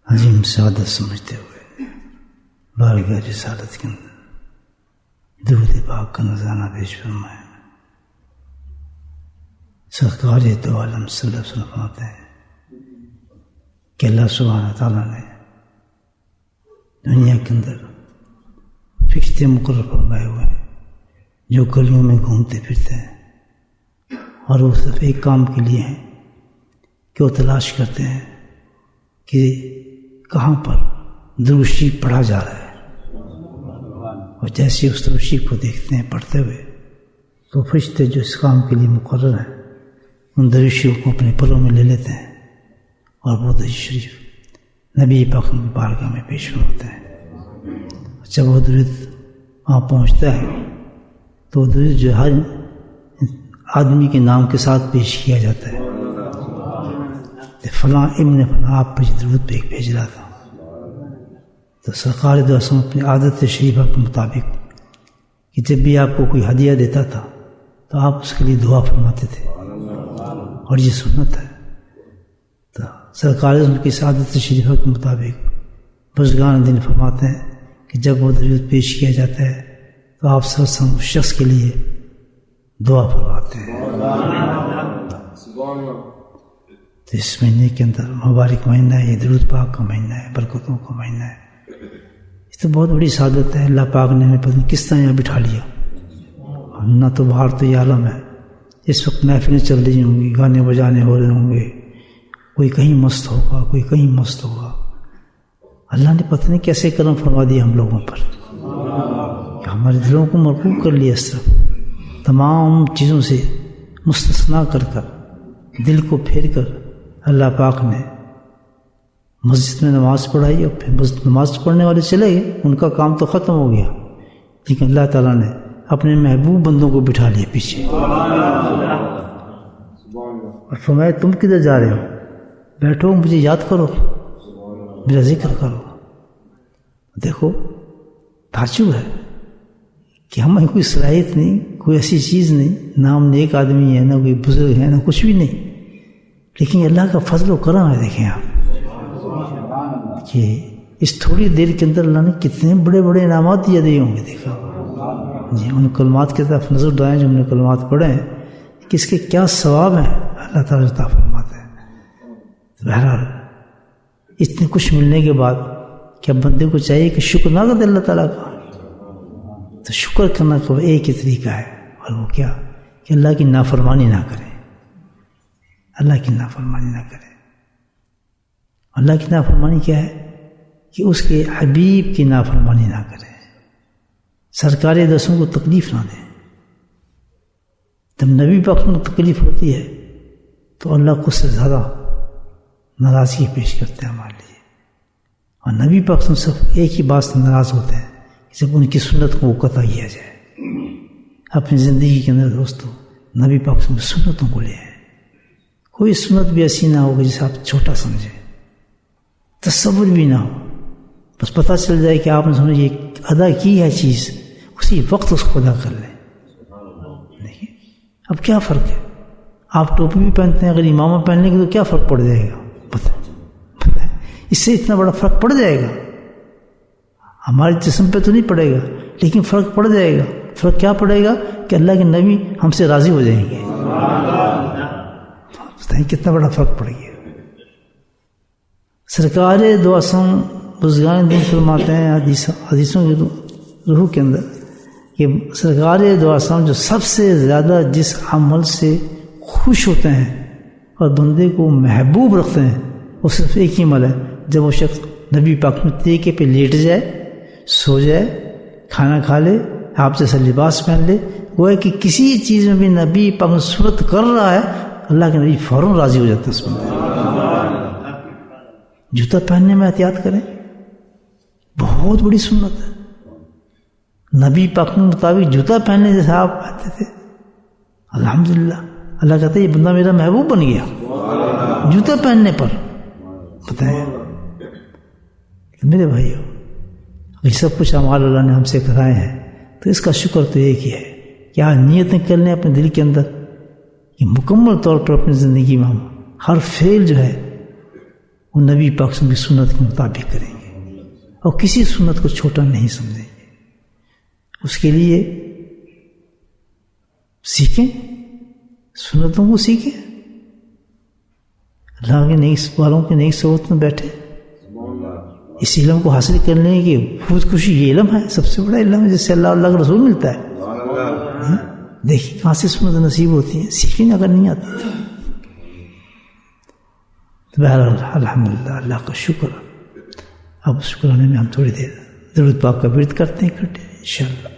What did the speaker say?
عظیم سعادت سمجھتے ہوئے بارگاہ رسالت کے اندر درود پاک کا نذرانہ پیش فرمائے. سرکار دو عالم صلی اللہ علیہ وسلم فرماتے ہیں کہ اللہ سبحانہ تعالیٰ نے دنیا کے اندر فرشتے مقرر فرمائے ہوئے ہیں جو گلیوں میں گھومتے پھرتے ہیں اور وہ صرف ایک کام کے لیے ہیں کہ وہ تلاش کرتے ہیں کہ کہاں پر درود شریف پڑھا جا رہا ہے، اور جیسے اس درود شریف کو دیکھتے ہیں پڑھتے ہوئے تو فرشتے جو اس کام کے لیے مقرر ہیں ان درود شریف کو اپنے پروں میں لے لیتے ہیں اور وہ درود شریف نبی پاک کی بارگاہ میں پیش ہوتے ہیں. جب وہ درود وہاں پہنچتا ہے تو درود جو ہر آدمی کے نام کے ساتھ پیش کیا جاتا ہے. فلاں ابن فلاں آپ پر درود بھیج رہا تھا. تو سرکار دو عالم اپنی عادت شریفہ کے مطابق کہ جب بھی آپ کو کوئی ہدیہ دیتا تھا تو آپ اس کے لیے دعا فرماتے تھے، اور یہ سنت ہے. تو سرکار کی عادت شریفہ کے مطابق بزرگان دین فرماتے ہیں کہ جب وہ درود پیش کیا جاتا ہے تو آپ اس شخص کے لیے دعا فرماتے ہیں. تو اس مہینے کے اندر مبارک مہینہ ہے، یہ درود پاک کا مہینہ ہے، برکتوں کا مہینہ ہے. یہ تو بہت بڑی سعادت ہے. اللہ پاک نے ہمیں پتہ نہیں کس طرح یہاں بٹھا لیا. نہ تو باہر تو یہ عالم ہے، اس وقت محفلیں چل رہی ہوں گی، گانے بجانے ہو رہے ہوں گے، کوئی کہیں مست ہوگا، کوئی کہیں مست ہوگا. اللہ نے پتہ نہیں کیسے کرم فرما دیا ہم لوگوں پر کہ ہمارے دلوں کو مرغوب کر لیا. اس طرف تمام چیزوں سے مستثنا کر دل کو پھیر کر اللہ پاک نے مسجد میں نماز پڑھائی، اور پھر نماز پڑھنے والے چلے گئے، ان کا کام تو ختم ہو گیا، لیکن اللہ تعالیٰ نے اپنے محبوب بندوں کو بٹھا لیا پیچھے اور فرمایا تم کدھر جا رہے ہو؟ بیٹھو، مجھے یاد کرو، میرا ذکر کرو. دیکھو تعجب ہے کہ ہمیں کوئی صلاحیت نہیں، کوئی ایسی چیز نہیں، نہ ہم نیک آدمی ہیں، نہ کوئی بزرگ ہیں، نہ کچھ بھی نہیں، لیکن اللہ کا فضل و کرم ہے. دیکھیں آپ کہ اس تھوڑی دیر کے اندر اللہ نے کتنے بڑے بڑے انعامات دیے ہوں گے. دیکھا جی ان کلمات کی طرف نظر ڈالیں جو ہم نے کلمات پڑھے ہیں کہ اس کے کیا ثواب ہیں اللہ تعالیٰ عطا فرماتے ہیں. بہرحال اتنے کچھ ملنے کے بعد کیا بندے کو چاہیے کہ شکر نہ کرے اللہ تعالیٰ کا؟ تو شکر کرنا کا ایک ہی طریقہ ہے، اور وہ کیا کہ اللہ کی نافرمانی نہ کرے. اللہ کی نافرمانی نہ کرے. اللہ کی نافرمانی کیا ہے کہ اس کے حبیب کی نافرمانی نہ کرے، سرکار دسوں کو تکلیف نہ دے. جب نبی پاک کو تکلیف ہوتی ہے تو اللہ کو سے زیادہ ناراضگی پیش کرتے ہیں ہمارے لیے. اور نبی پاک صرف ایک ہی بات سے ناراض ہوتے ہیں کہ جب ان کی سنت کو قطع کیا جائے. اپنی زندگی کے اندر دوستو نبی پاک سنتوں کو لے آئے. کوئی سنت بھی ایسی نہ ہو کہ جسے آپ چھوٹا سمجھیں، تصور بھی نہ ہو، بس پتہ چل جائے کہ آپ نے سمجھ یہ ادا کی ہے چیز، اسی وقت اس کو ادا کر لیں. دیکھیے اب کیا فرق ہے، آپ ٹوپی بھی پہنتے ہیں، اگر امامہ پہن لیں گے تو کیا فرق پڑ جائے گا؟ پتہ اس سے اتنا بڑا فرق پڑ جائے گا. ہمارے جسم پہ تو نہیں پڑے گا لیکن فرق پڑ جائے گا. فرق کیا پڑے گا کہ اللہ کے نبی ہم سے راضی ہو جائیں گے. کتنا بڑا فرق پڑ گیا. سرکار دو عالم بزرگان دین فرماتے ہیں حدیثوں کی روح کے اندر کہ سرکار دو عالم جو سب سے زیادہ جس عمل سے خوش ہوتے ہیں اور بندے کو محبوب رکھتے ہیں وہ صرف ایک ہی عمل ہے، جب وہ شخص نبی پاک میں طریقے پہ لیٹ جائے، سو جائے، کھانا کھا لے، آپ جیسا لباس پہن لے. وہ ہے کہ کسی چیز میں بھی نبی پاک میں صورت کر رہا ہے، اللہ کے نبی فوراً راضی ہو جاتا ہے اس بندے. جوتا پہننے میں احتیاط کریں، بہت بڑی سنت ہے. نبی پاک کے مطابق جوتا پہننے جیسے آپ کہتے تھے، الحمدللہ اللہ کہتا ہے یہ بندہ میرا محبوب بن گیا جوتا پہننے پر. بتائیں میرے بھائیو، یہ سب کچھ اعمال اللہ نے ہم سے کرائے ہیں تو اس کا شکر تو ایک ہی ہے کہ آج نیتیں کر لیں اپنے دل کے اندر کہ مکمل طور پر اپنی زندگی میں ہم ہر فعل جو ہے وہ نبی پاک کی سنت کے مطابق کریں گے اور کسی سنت کو چھوٹا نہیں سمجھیں گے. اس کے لیے سیکھیں، سنتوں کو سیکھیں، اللہ کے نئی والوں کی نئی صحبت میں بیٹھیں. اس علم کو حاصل کرنے کی خودکشی یہ علم ہے، سب سے بڑا علم ہے جس سے اللہ کا رسول ملتا ہے. دیکھیے کہاں سے سنت نصیب ہوتی ہیں، سیکھیں اگر نہیں آتی. بہرحال الحمدللہ، اللہ کا شکر. اب شکرانے میں ہم تھوڑی دیر درود پاک کا ورد کرتے ہیں اکٹھے انشاءاللہ.